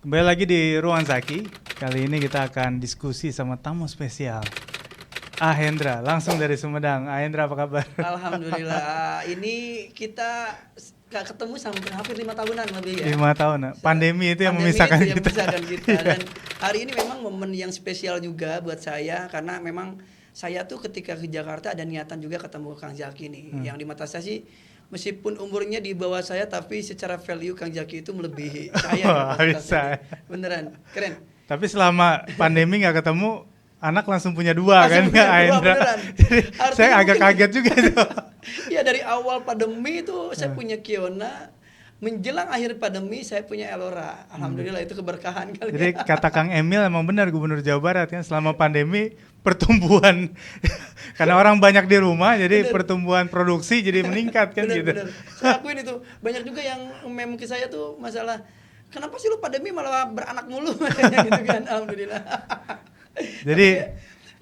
Kembali lagi di Ruang Zaki. Kali ini kita akan diskusi sama tamu spesial, Hendra, langsung dari Sumedang. Hendra, apa kabar? Alhamdulillah. Ini kita gak ketemu hampir 5 tahunan lebih ya. 5 tahun. Pandemi itu yang memisahkan Pandemi itu yang kita. memisahkan kita. Dan hari ini memang momen yang spesial juga buat saya karena memang saya tuh ketika ke Jakarta ada niatan juga ketemu Kang Zaki nih. Yang di mata saya sih meskipun umurnya di bawah saya tapi secara value Kang Zaki itu melebihi saya. Wah, bisa. Beneran, keren. Tapi selama pandemi nggak ketemu, anak langsung punya dua kan, Langsung punya dua, Hendra. beneran. Jadi Artinya saya agak mungkin- kaget juga itu. Ya dari awal pandemi itu saya punya Kiona, menjelang akhir pandemi saya punya Elora. Alhamdulillah itu keberkahan kali Jadi ya. kata Kang Emil emang benar, Gubernur Jawa Barat kan, selama pandemi pertumbuhan karena orang banyak di rumah, jadi Bener. pertumbuhan produksi jadi meningkat kan gitu. Bener-bener. Saya akuin itu. Banyak juga yang meme ke saya tuh masalah kenapa sih lu pandemi malah beranak mulu gitu kan. Alhamdulillah. Jadi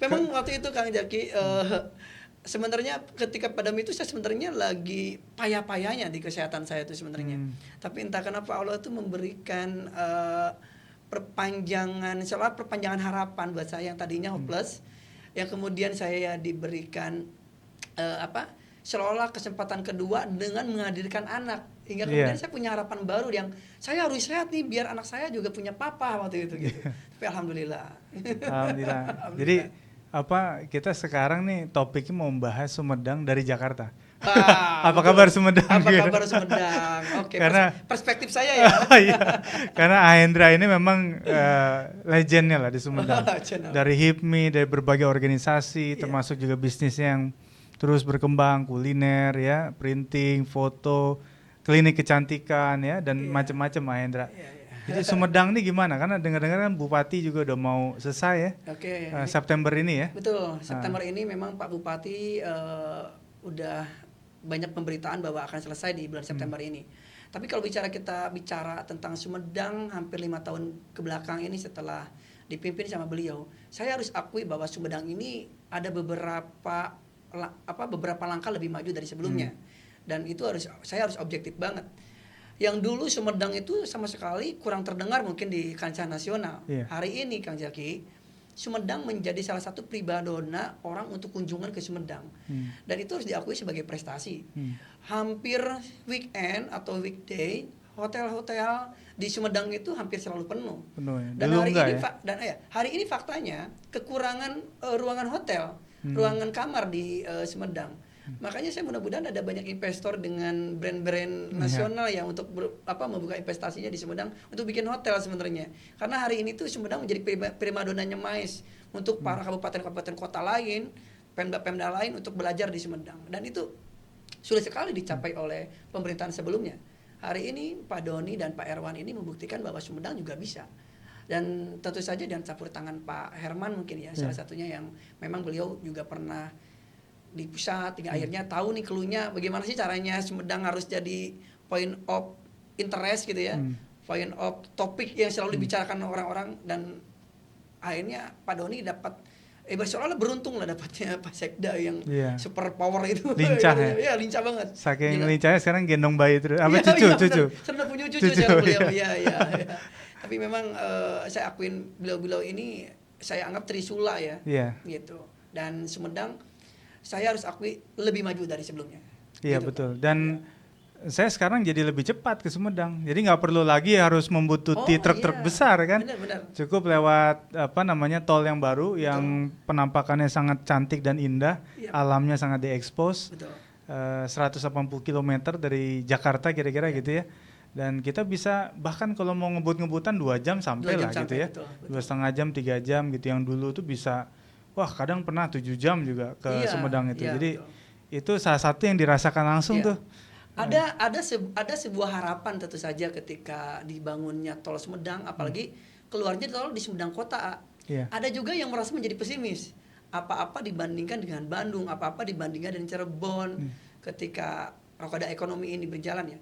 Tapi, memang waktu itu Kang Zaki sebenarnya ketika pandemi itu saya sebenarnya lagi payah-payahnya di kesehatan saya itu sebenarnya. Tapi entah kenapa Allah itu memberikan perpanjangan harapan buat saya yang tadinya hopeless, yang kemudian saya diberikan seolah kesempatan kedua dengan menghadirkan anak, hingga kemudian saya punya harapan baru yang saya harus sehat nih biar anak saya juga punya papa waktu itu gitu. Tapi alhamdulillah. Alhamdulillah. Jadi kita sekarang nih topiknya mau membahas Sumedang dari Jakarta. Apa Betul. kabar Sumedang? Apa kabar Sumedang? Oke, Karena perspektif saya ya. iya, karena Hendra ini memang legendnya lah di Sumedang. Channel. Dari HIPMI, dari berbagai organisasi, termasuk juga bisnisnya yang terus berkembang, kuliner ya, printing, foto, klinik kecantikan ya, dan macam-macam Hendra. Jadi Sumedang nih gimana? Karena dengar-dengar kan Bupati juga udah mau selesai ya. Oke. September ini ya. Betul, September ini memang Pak Bupati udah banyak pemberitaan bahwa akan selesai di bulan September ini. Tapi kalau kita bicara tentang Sumedang hampir 5 tahun ke belakang ini setelah dipimpin sama beliau, saya harus akui bahwa Sumedang ini ada beberapa langkah lebih maju dari sebelumnya. Dan itu saya harus objektif banget. Yang dulu Sumedang itu sama sekali kurang terdengar mungkin di kancah nasional. Hari ini Kang Zaki, Sumedang menjadi salah satu primadona orang untuk kunjungan ke Sumedang. Dan itu harus diakui sebagai prestasi. Hampir weekend atau weekday, hotel-hotel di Sumedang itu hampir selalu penuh. Ya. Dan Dulu hari ini faktanya kekurangan ruangan hotel, ruangan kamar di Sumedang. Makanya saya mudah-mudahan ada banyak investor dengan brand-brand nasional yang untuk membuka investasinya di Sumedang untuk bikin hotel sebenarnya. Karena hari ini tuh Sumedang menjadi primadonanya MAIS untuk para kabupaten-kabupaten kota lain, pemda-pemda lain untuk belajar di Sumedang. Dan itu sulit sekali dicapai oleh pemerintahan sebelumnya. Hari ini Pak Doni dan Pak Erwan ini membuktikan bahwa Sumedang juga bisa. Dan tentu saja dengan campur tangan Pak Herman mungkin ya, salah satunya yang memang beliau juga pernah di pusat, hingga akhirnya tahu nih clue-nya bagaimana sih caranya Sumedang harus jadi point of interest gitu ya, point of topik yang selalu dibicarakan orang-orang. Dan akhirnya Pak Doni dapat seolah beruntung lah dapatnya Pak Sekda yang super power itu. Lincah ya? Ya lincah banget. Saking lincahnya sekarang gendong bayi terus. Cucu? Sudah punya cucu sekarang beliau. Ya. Tapi memang saya akuin beliau ini saya anggap Trisula ya. Gitu. Dan Sumedang saya harus akui lebih maju dari sebelumnya. Iya gitu, betul. Dan saya sekarang jadi lebih cepat ke Sumedang. Jadi nggak perlu lagi harus membutuhkan truk-truk besar kan. Benar. Cukup lewat tol yang baru yang penampakannya sangat cantik dan indah, alamnya sangat diekspos. 180 km dari Jakarta kira-kira gitu ya. Dan kita bisa bahkan kalau mau ngebut-ngebutan 2 jam sampai lah gitu ya. 2,5 jam, 3 jam gitu. Yang dulu tuh bisa kadang pernah 7 jam juga ke Sumedang itu. Jadi itu salah satu yang dirasakan langsung tuh. Ada sebuah harapan tentu saja ketika dibangunnya tol Sumedang, apalagi keluarnya tol di Sumedang kota. Ada juga yang merasa menjadi pesimis. Apa-apa dibandingkan dengan Bandung, apa-apa dibandingkan dengan Cirebon ketika roda ekonomi ini berjalan ya.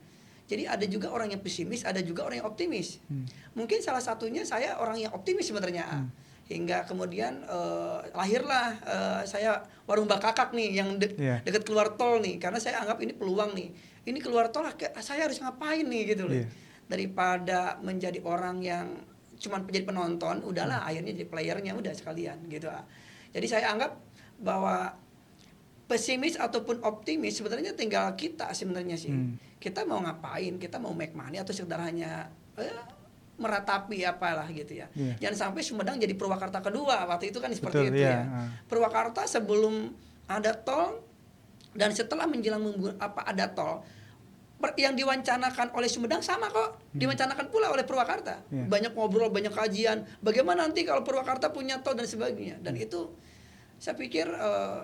Jadi ada juga orang yang pesimis, ada juga orang yang optimis. Mungkin salah satunya saya orang yang optimis sebenarnya. Hingga kemudian lahirlah saya warung Mbak Kakak nih yang dekat keluar tol nih, karena saya anggap ini peluang nih. Ini keluar tol saya harus ngapain nih gitu loh. daripada menjadi orang yang cuma jadi penonton, udahlah akhirnya jadi playernya udah sekalian gitu. Jadi saya anggap bahwa pesimis ataupun optimis sebenarnya tinggal kita sebenarnya sih. Kita mau ngapain? Kita mau make money atau sekedar hanya meratapi apalah gitu ya. Jangan sampai Sumedang jadi Purwakarta kedua. Waktu itu kan seperti itu ya. Purwakarta sebelum ada tol dan setelah menjelang ada tol, yang diwancanakan oleh Sumedang sama kok, diwancanakan pula oleh Purwakarta. Banyak ngobrol, banyak kajian, bagaimana nanti kalau Purwakarta punya tol dan sebagainya. Dan itu saya pikir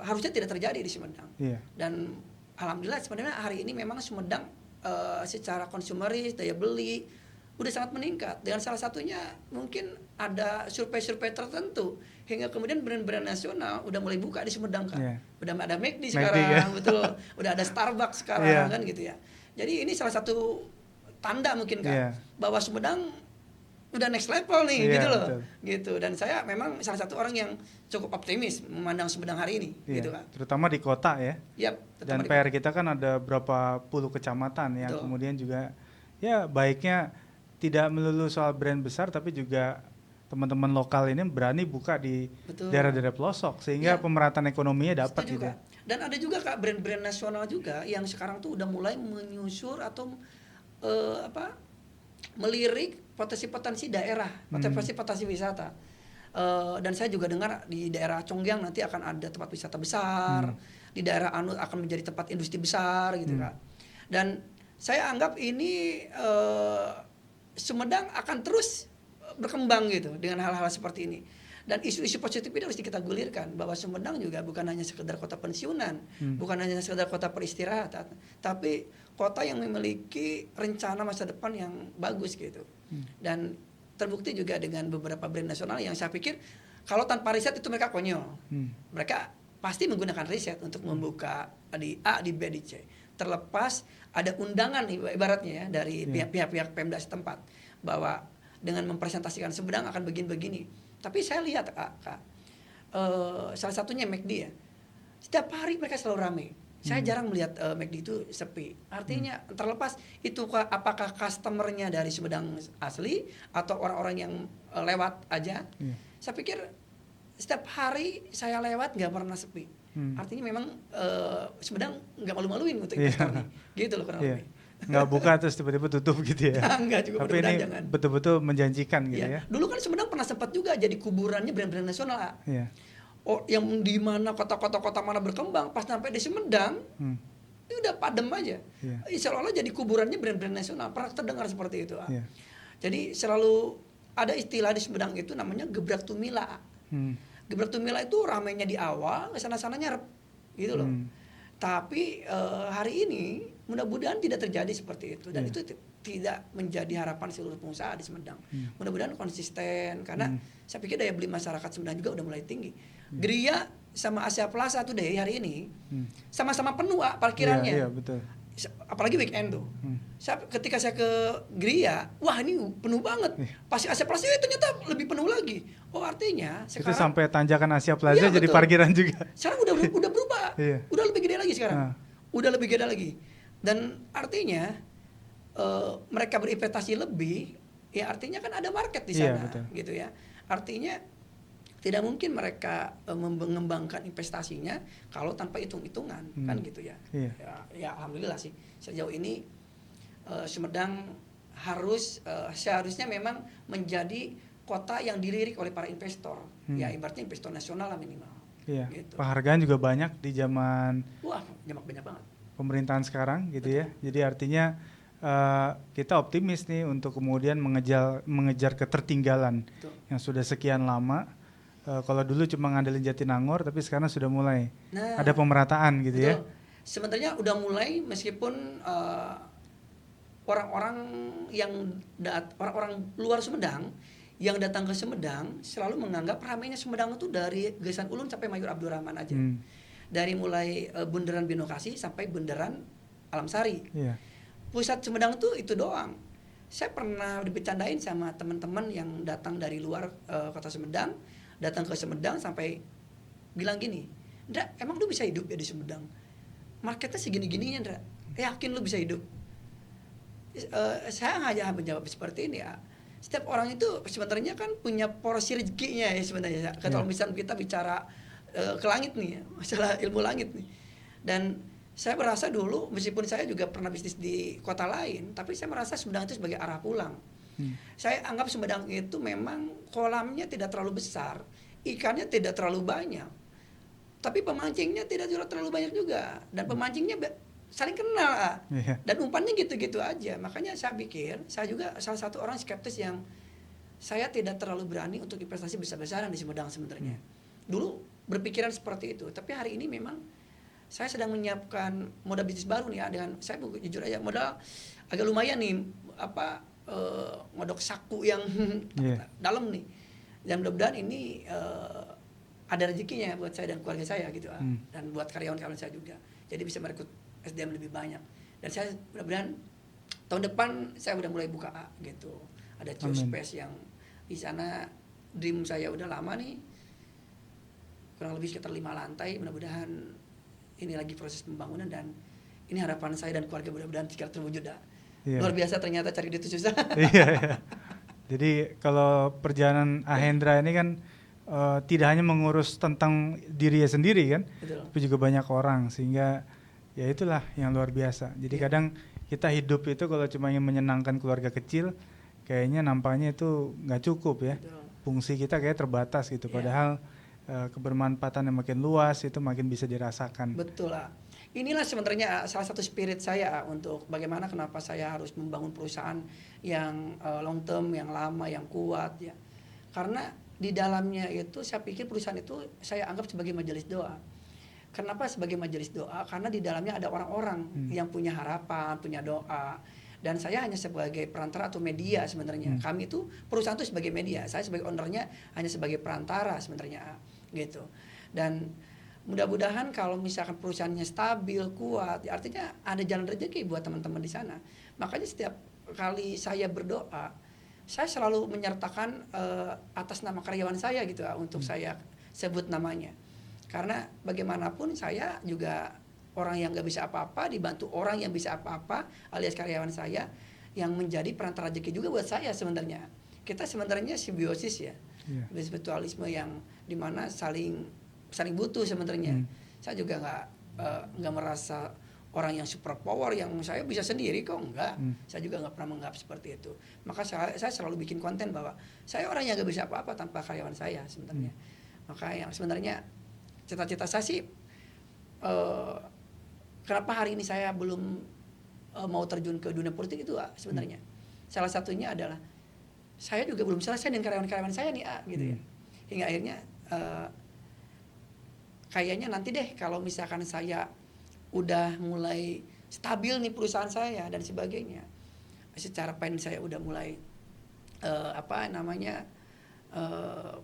harusnya tidak terjadi di Sumedang. Dan alhamdulillah sebenarnya hari ini memang Sumedang secara konsumeris, daya beli udah sangat meningkat. Dengan salah satunya mungkin ada survei-survei tertentu hingga kemudian brand-brand nasional udah mulai buka di Sumedang kan. Udah ada McD sekarang, betul. Udah ada Starbucks sekarang kan gitu ya. Jadi ini salah satu tanda mungkin kan bahwa Sumedang udah next level nih gitu loh. Betul. Gitu. Dan saya memang salah satu orang yang cukup optimis memandang Sumedang hari ini gitu kan. Terutama di kota ya. Dan PR kita kan ada berapa puluh kecamatan yang kemudian juga ya baiknya tidak melulu soal brand besar tapi juga teman-teman lokal ini berani buka di daerah-daerah pelosok sehingga pemerataan ekonominya dapat gitu. Dan ada juga Kak brand-brand nasional juga yang sekarang tuh udah mulai menyusur atau melirik potensi-potensi daerah, potensi-potensi wisata. Dan saya juga dengar di daerah Conggiang nanti akan ada tempat wisata besar, di daerah Anu akan menjadi tempat industri besar gitu Kak. Dan saya anggap ini Sumedang akan terus berkembang gitu dengan hal-hal seperti ini. Dan isu-isu positif ini harus kita gulirkan bahwa Sumedang juga bukan hanya sekedar kota pensiunan, bukan hanya sekedar kota peristirahatan, tapi kota yang memiliki rencana masa depan yang bagus gitu. Dan terbukti juga dengan beberapa brand nasional yang saya pikir kalau tanpa riset itu mereka konyol. Mereka pasti menggunakan riset untuk membuka di A, di B, di C. Terlepas ada undangan ibaratnya ya dari pihak-pihak Pemda setempat bahwa dengan mempresentasikan Sumedang akan begini-begini. Tapi saya lihat Kak, salah satunya McD ya. Setiap hari mereka selalu ramai. Saya jarang melihat McD itu sepi. Artinya terlepas itu apakah customernya dari Sumedang asli atau orang-orang yang lewat aja. Saya pikir setiap hari saya lewat nggak pernah sepi. Artinya memang Sumedang nggak malu-maluin untuk investor nih. Gitu loh kurang lebih. Nggak buka terus tiba-tiba tutup gitu ya. Enggak juga. Tapi ini betul-betul menjanjikan gitu ya. Dulu kan Sumedang pernah sempat juga jadi kuburannya brand-brand nasional. Oh, yang di mana kota-kota mana berkembang, pas sampai di Sumedang, itu udah padam aja. Seolah-olah jadi kuburannya brand-brand nasional. Pernah terdengar seperti itu. Jadi selalu ada istilah di Sumedang itu namanya gebrak tumila. Gebrak tumila itu ramainya di awal, kesana-sananya gitu loh. Tapi hari ini mudah-mudahan tidak terjadi seperti itu dan itu tidak menjadi harapan seluruh pengusaha di Sumedang. Mudah-mudahan konsisten karena saya pikir daya beli masyarakat Sumedang juga udah mulai tinggi. Gria sama Asia Plaza tuh deh hari ini sama-sama penuh parkirannya. Iya, betul. Apalagi weekend tuh. Ketika saya ke Gria, wah ini penuh banget. Pas Asia Plaza ternyata lebih penuh lagi. Oh artinya sekarang itu sampai tanjakan Asia Plaza jadi parkiran juga. Sekarang udah berubah. Udah lebih gede lagi sekarang. Udah lebih gede lagi. Dan artinya mereka berinvestasi lebih, ya artinya kan ada market di sana, gitu ya. Artinya tidak mungkin mereka mengembangkan investasinya kalau tanpa hitung-hitungan, kan gitu ya. Ya alhamdulillah sih sejauh ini Sumedang seharusnya memang menjadi kota yang dilirik oleh para investor, ya ibaratnya investor nasional lah minimal. Gitu. Penghargaan juga banyak di zaman banyak banget pemerintahan sekarang gitu ya. Jadi artinya kita optimis nih untuk kemudian mengejar ketertinggalan yang sudah sekian lama. Kalau dulu cuma ngandelin Jatinangor, tapi sekarang sudah mulai ada pemerataan gitu ya. Sebenarnya udah mulai meskipun orang-orang luar Sumedang yang datang ke Sumedang selalu menganggap ramainya Sumedang itu dari Gesan Ulun sampai Mayor Abdurrahman aja. Dari mulai bundaran Binokasi sampai bundaran Alamsari. Pusat Sumedang itu doang. Saya pernah dibecandain sama teman-teman yang datang dari luar kota Sumedang, datang ke Sumedang sampai bilang gini, Ndra, emang lu bisa hidup ya di Sumedang? Marketnya segini-gininya, Ndra. Yakin lu bisa hidup? saya hanya menjawab seperti ini ya. Setiap orang itu sebenarnya kan punya porsi rezekinya ya sebenarnya. Kalau misalnya kita bicara ke langit nih, masalah ilmu langit nih. Dan saya merasa dulu, meskipun saya juga pernah bisnis di kota lain, tapi saya merasa Sumedang itu sebagai arah pulang. Saya anggap Sumedang itu memang kolamnya tidak terlalu besar, ikannya tidak terlalu banyak, tapi pemancingnya tidak terlalu banyak juga, dan pemancingnya saling kenal, dan umpannya gitu-gitu aja. Makanya saya pikir, saya juga salah satu orang skeptis yang saya tidak terlalu berani untuk investasi besar-besaran di Sumedang sebenarnya. Dulu berpikiran seperti itu, tapi hari ini memang saya sedang menyiapkan modal bisnis baru nih ya, dengan saya jujur aja modal agak lumayan nih, modok saku yang dalam nih, dan mudah-mudahan ini ada rezekinya buat saya dan keluarga saya gitu, dan buat karyawan-karyawan saya juga, jadi bisa merekrut SDM lebih banyak. Dan saya mudah-mudahan tahun depan saya udah mulai buka gitu, ada space yang di sana. Dream saya udah lama nih, kurang lebih sekitar 5 lantai, mudah-mudahan ini lagi proses pembangunan, dan ini harapan saya dan keluarga mudah-mudahan segera terwujud. Luar biasa ternyata cari duit itu susah. Jadi kalau perjalanan Ahendra ini kan tidak hanya mengurus tentang dirinya sendiri kan, tapi juga banyak orang, sehingga ya itulah yang luar biasa. Jadi kadang kita hidup itu kalau cuma ingin menyenangkan keluarga kecil, kayaknya nampaknya itu nggak cukup ya. Fungsi kita kayak terbatas gitu. Padahal kebermanfaatan yang makin luas itu makin bisa dirasakan. Betul lah. Inilah sebenarnya salah satu spirit saya untuk bagaimana kenapa saya harus membangun perusahaan yang long term, yang lama, yang kuat ya. Karena di dalamnya itu saya pikir perusahaan itu saya anggap sebagai majelis doa. Kenapa sebagai majelis doa? Karena di dalamnya ada orang-orang yang punya harapan, punya doa. Dan saya hanya sebagai perantara atau media sebenarnya. Kami itu perusahaan itu sebagai media. Saya sebagai ownernya hanya sebagai perantara sebenarnya gitu. Dan mudah-mudahan kalau misalkan perusahaannya stabil, kuat, ya artinya ada jalan rezeki buat teman-teman di sana. Makanya setiap kali saya berdoa, saya selalu menyertakan atas nama karyawan saya gitu untuk saya sebut namanya. Karena bagaimanapun saya juga orang yang gak bisa apa-apa, dibantu orang yang bisa apa-apa, alias karyawan saya, yang menjadi perantara rezeki juga buat saya sebenarnya. Kita sebenarnya simbiosis ya, spiritualisme yang dimana saling butuh sebenarnya. Saya juga nggak merasa orang yang super power yang saya bisa sendiri kok, enggak. Saya juga nggak pernah menganggap seperti itu. Maka saya selalu bikin konten bahwa saya orang yang nggak bisa apa-apa tanpa karyawan saya sebenarnya. Maka yang sebenarnya cita-cita saya sih, kenapa hari ini saya belum mau terjun ke dunia politik itu sebenarnya. Salah satunya adalah saya juga belum selesai dengan karyawan-karyawan saya nih gitu ya. Hingga akhirnya kayaknya nanti deh kalau misalkan saya udah mulai stabil nih perusahaan saya dan sebagainya, secara finance saya udah mulai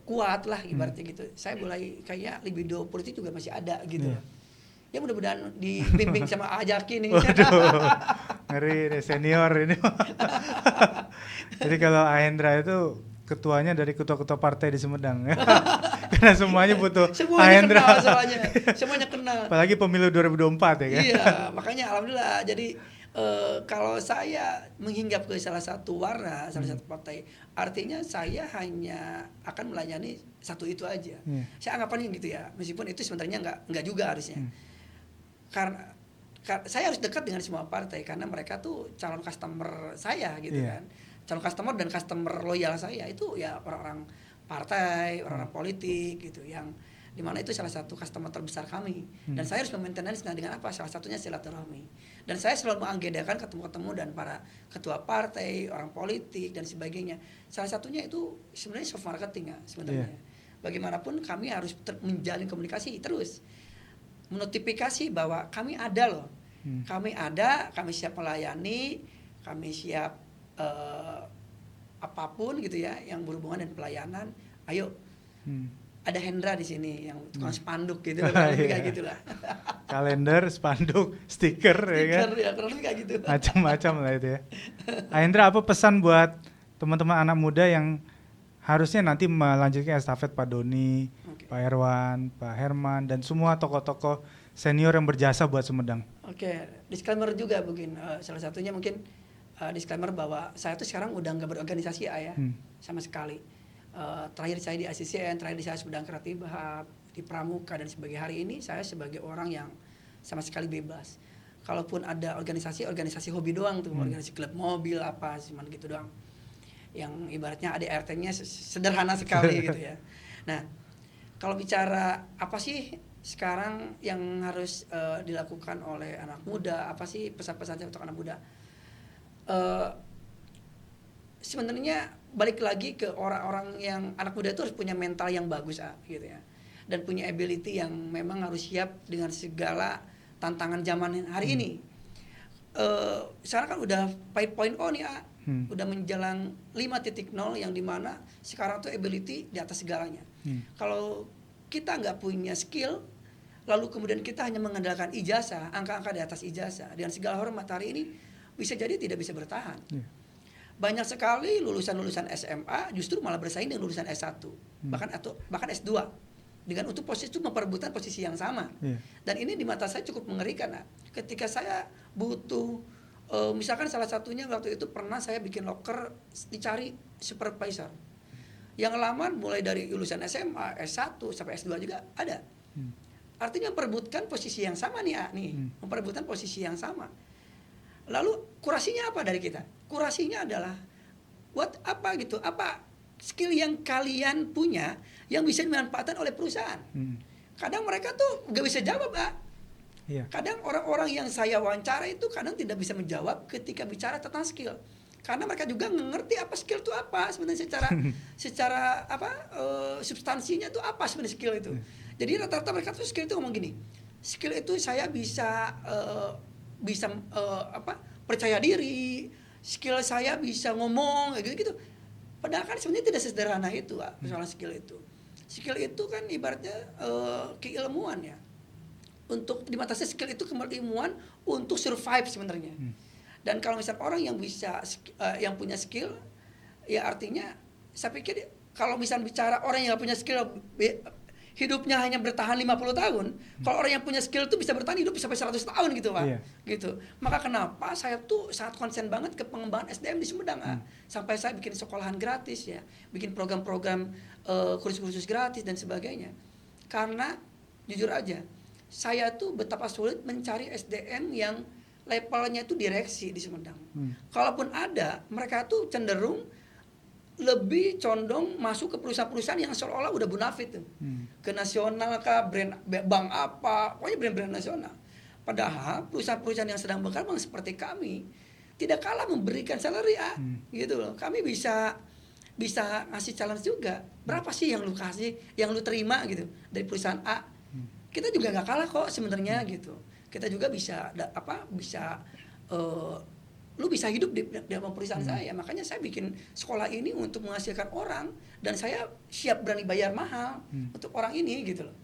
kuat lah ibaratnya gitu, saya mulai kayak libido politik juga masih ada gitu. Ya mudah-mudahan dibimbing sama Ajaki nih. Waduh, ngeri deh senior ini. Jadi kalau Ahendra itu ketuanya dari ketua-ketua partai di Sumedang. Karena semuanya butuh Ahendra. Semuanya kenal. Apalagi pemilu 2024 ya kan. Iya, makanya alhamdulillah. Jadi kalau saya menghinggap ke salah satu warna, salah satu partai, artinya saya hanya akan melayani satu itu aja. Saya anggapannya gitu ya, meskipun itu sebenarnya nggak juga harusnya. Karena saya harus dekat dengan semua partai karena mereka tuh calon customer saya gitu kan. Calon customer dan customer loyal saya itu ya orang-orang partai, orang-orang politik gitu, yang dimana itu salah satu customer terbesar kami. Dan saya harus memaintenance dengan apa? Salah satunya silaturahmi. Dan saya selalu mengagendakan ketemu-ketemu dan para ketua partai, orang politik dan sebagainya. Salah satunya itu sebenarnya soft marketing ya sebenarnya. Bagaimanapun kami harus menjalin komunikasi terus, menotifikasi bahwa kami ada loh, kami ada, kami siap melayani, kami siap apapun gitu ya yang berhubungan dengan pelayanan. Ayo, ada Hendra di sini yang tukang spanduk gitu, kayak gitulah. Kalender, spanduk, stiker ya kan. Ya, kurang kayak gitu. Macam-macam lah itu ya. Hendra, apa pesan buat teman-teman anak muda yang harusnya nanti melanjutkan estafet Pak Doni, Pak Herwan, Pak Herman, dan semua tokoh-tokoh senior yang berjasa buat Sumedang? Disclaimer juga mungkin, salah satunya mungkin disclaimer bahwa saya tuh sekarang udah nggak berorganisasi ya, sama sekali. Terakhir saya di ACCN, terakhir saya Sumedang Creative Hub, di Pramuka dan sebagai hari ini saya sebagai orang yang sama sekali bebas. Kalaupun ada organisasi hobi doang tuh, organisasi klub mobil apa, cuman gitu doang. Yang ibaratnya ADRT-nya sederhana sekali gitu ya. Nah, kalau bicara apa sih sekarang yang harus dilakukan oleh anak muda, apa sih pesan-pesan saya untuk anak muda? Sebenarnya balik lagi ke orang-orang yang anak muda itu harus punya mental yang bagus gitu ya, dan punya ability yang memang harus siap dengan segala tantangan zaman hari ini. Sekarang kan udah 5.0 nih udah menjelang 5.0 yang dimana sekarang tuh ability di atas segalanya. Kalau kita nggak punya skill, lalu kemudian kita hanya mengandalkan ijazah, angka-angka di atas ijazah, dengan segala hormat hari ini bisa jadi tidak bisa bertahan. Banyak sekali lulusan-lulusan SMA justru malah bersaing dengan lulusan S1, bahkan S2, dengan untuk posisi itu memperebutkan posisi yang sama. Dan ini di mata saya cukup mengerikan. Ketika saya butuh, misalkan salah satunya waktu itu pernah saya bikin loker dicari supervisor. Yang lamar mulai dari lulusan SMA, S1 sampai S2 juga ada. Artinya memperebutkan posisi yang sama memperebutkan posisi yang sama. Lalu kurasinya apa dari kita? Kurasinya adalah buat apa gitu? Apa skill yang kalian punya yang bisa dimanfaatkan oleh perusahaan? Kadang mereka tuh gak bisa jawab, Pak. Kadang orang-orang yang saya wawancara itu kadang tidak bisa menjawab ketika bicara tentang skill. Karena mereka juga ngerti apa skill itu apa sebenarnya secara substansinya itu apa sebenarnya skill itu. Jadi rata-rata mereka tuh skill itu ngomong gini. Skill itu saya bisa percaya diri, skill saya bisa ngomong gitu-gitu. Padahal kan sebenarnya tidak sederhana itu, soal skill itu. Skill itu kan ibaratnya keilmuan ya. Untuk di mata saya skill itu keilmuan untuk survive sebenarnya. Dan kalau misalnya orang yang yang punya skill, ya artinya saya pikir kalau misalnya bicara orang yang punya skill hidupnya hanya bertahan 50 tahun, kalau orang yang punya skill itu bisa bertahan hidup sampai 100 tahun gitu, Pak. Gitu. Maka kenapa saya tuh sangat konsen banget ke pengembangan SDM di Sumedang, sampai saya bikin sekolahan gratis ya, bikin program-program kursus-kursus gratis dan sebagainya. Karena jujur aja, saya tuh betapa sulit mencari SDM yang levelnya itu direksi di Sumedang. Kalaupun ada, mereka tuh cenderung lebih condong masuk ke perusahaan-perusahaan yang seolah-olah udah bonafit tuh. Ke nasional kah, bank apa, pokoknya brand-brand nasional. Padahal perusahaan-perusahaan yang sedang berkembang seperti kami tidak kalah memberikan salary gitu loh. Kami bisa ngasih challenge juga. Berapa sih yang lu kasih, yang lu terima gitu dari perusahaan A? Kita juga nggak kalah kok sebenarnya gitu. Kita juga lu bisa hidup di dalam perusahaan saya. Makanya saya bikin sekolah ini untuk menghasilkan orang, dan saya siap berani bayar mahal untuk orang ini gitu loh.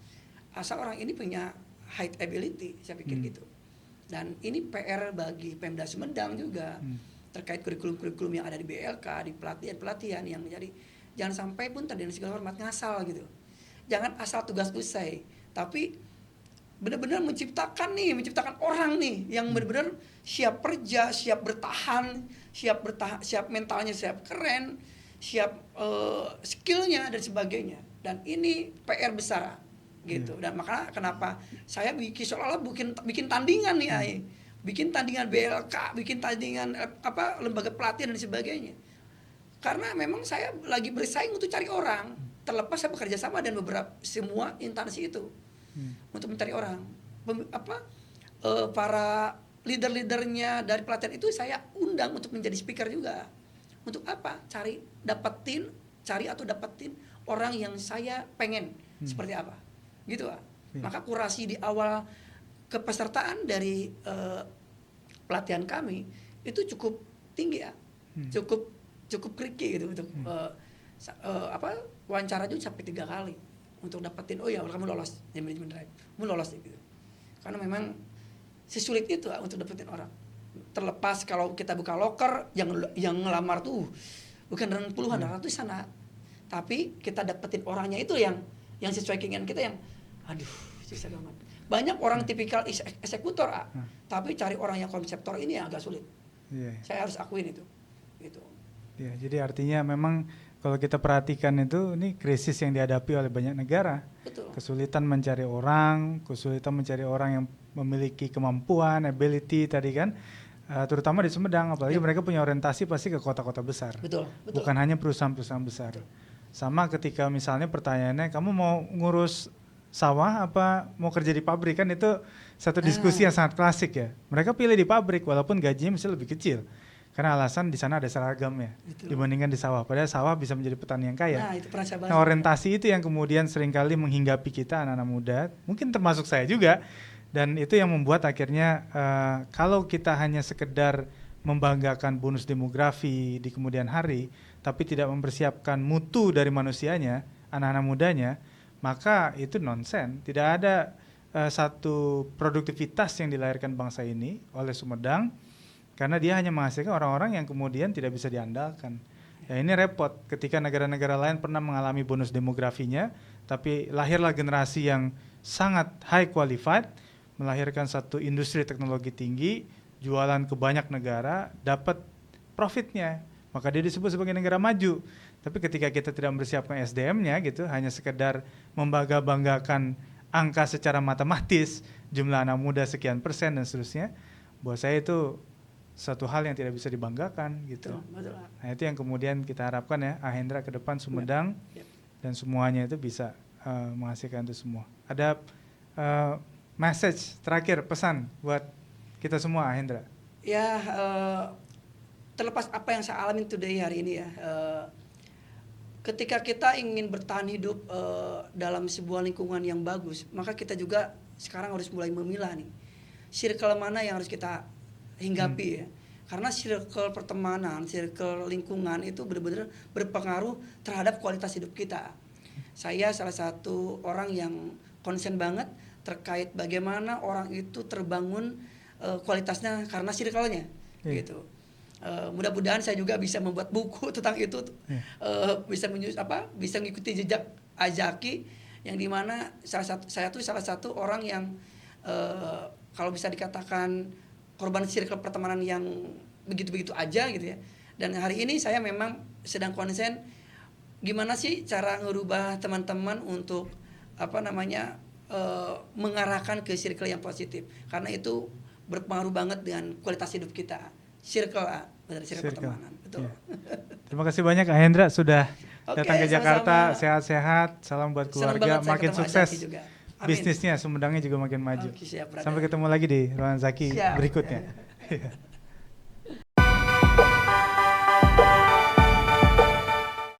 Asal orang ini punya high ability, saya pikir gitu. Dan ini PR bagi Pemda Sumedang juga terkait kurikulum-kurikulum yang ada di BLK, di pelatihan-pelatihan yang menjadi jangan sampai pun dengan segala hormat ngasal gitu. Jangan asal tugas usai, tapi benar-benar menciptakan orang nih yang benar-benar siap kerja, siap bertahan, siap mentalnya, siap keren, siap skillnya dan sebagainya. Dan ini PR besar gitu. Dan makanya kenapa saya seolah-olah bikin tandingan nih, bikin tandingan BLK, bikin tandingan lembaga pelatihan dan sebagainya. Karena memang saya lagi bersaing untuk cari orang, terlepas saya bekerja sama dan semua instansi itu. Untuk mencari orang, para leader-leadernya dari pelatihan itu saya undang untuk menjadi speaker juga. Untuk apa? Dapetin orang yang saya pengen seperti apa, gitu Pak. Maka kurasi di awal kepesertaan dari pelatihan kami itu cukup tinggi ya, cukup tricky gitu untuk wawancara juga sampai 3 kali. Untuk dapetin, oh ya kamu lolos di manajemen drive, kamu lolos gitu. Karena memang sesulit itu untuk dapetin orang. Terlepas kalau kita buka loker, yang ngelamar tuh bukan puluhan, ratusan. Tapi kita dapetin orangnya itu yang sesuai keinginan kita, yang aduh susah banget. Banyak orang tipikal eksekutor, tapi cari orang yang konseptor ini yang agak sulit. Iya. Saya harus akuin itu. Gitu. Ya, jadi artinya memang kalau kita perhatikan itu, ini krisis yang dihadapi oleh banyak negara. Betul. Kesulitan mencari orang yang memiliki kemampuan, ability tadi kan, terutama di Sumedang, apalagi mereka punya orientasi pasti ke kota-kota besar. Betul. Bukan hanya perusahaan-perusahaan besar. Sama ketika misalnya pertanyaannya, kamu mau ngurus sawah apa mau kerja di pabrik, kan itu satu diskusi yang sangat klasik ya. Mereka pilih di pabrik walaupun gajinya mesti lebih kecil. Karena alasan di sana ada seragam ya, dibandingkan di sawah. Padahal sawah bisa menjadi petani yang kaya. Nah, itu pernah saya bahas. Nah, orientasi itu yang kemudian seringkali menghinggapi kita anak-anak muda, mungkin termasuk saya juga. Dan itu yang membuat akhirnya kalau kita hanya sekedar membanggakan bonus demografi di kemudian hari, tapi tidak mempersiapkan mutu dari manusianya, anak-anak mudanya, maka itu nonsen. Tidak ada satu produktivitas yang dilahirkan bangsa ini oleh Sumedang, karena dia hanya menghasilkan orang-orang yang kemudian tidak bisa diandalkan. Ya, ini repot ketika negara-negara lain pernah mengalami bonus demografinya, tapi lahirlah generasi yang sangat high qualified, melahirkan satu industri teknologi tinggi, jualan ke banyak negara, dapat profitnya, maka dia disebut sebagai negara maju. Tapi ketika kita tidak mempersiapkan SDM-nya gitu, hanya sekedar membangga-banggakan angka secara matematis, jumlah anak muda sekian persen dan seterusnya, buat saya itu satu hal yang tidak bisa dibanggakan gitu. Betul. Nah, itu yang kemudian kita harapkan ya, Ahendra ke depan Sumedang dan semuanya itu bisa menghasilkan itu semua. Ada message terakhir, pesan buat kita semua, Ahendra? Ya, terlepas apa yang saya alami today hari ini ya, ketika kita ingin bertahan hidup dalam sebuah lingkungan yang bagus, maka kita juga sekarang harus mulai memilah nih, circle mana yang harus kita hinggapi ya. Karena circle pertemanan, circle lingkungan itu benar-benar berpengaruh terhadap kualitas hidup kita. Saya salah satu orang yang concern banget terkait bagaimana orang itu terbangun kualitasnya karena circle-nya gitu. Mudah-mudahan saya juga bisa membuat buku tentang itu, bisa mengikuti jejak Azaki, yang dimana saya tuh salah satu orang yang kalau bisa dikatakan korban circle pertemanan yang begitu-begitu aja gitu ya. Dan hari ini saya memang sedang konsen gimana sih cara ngerubah teman-teman untuk mengarahkan ke circle yang positif, karena itu berpengaruh banget dengan kualitas hidup kita. Circle pertemanan. Betul. Ya. Terima kasih banyak Ahendra sudah datang ke Jakarta, sama-sama. sehat-sehat, salam buat keluarga, makin sukses bisnisnya, Sumedangnya juga makin maju. Siap, sampai ketemu lagi di Ruangan Zaki berikutnya.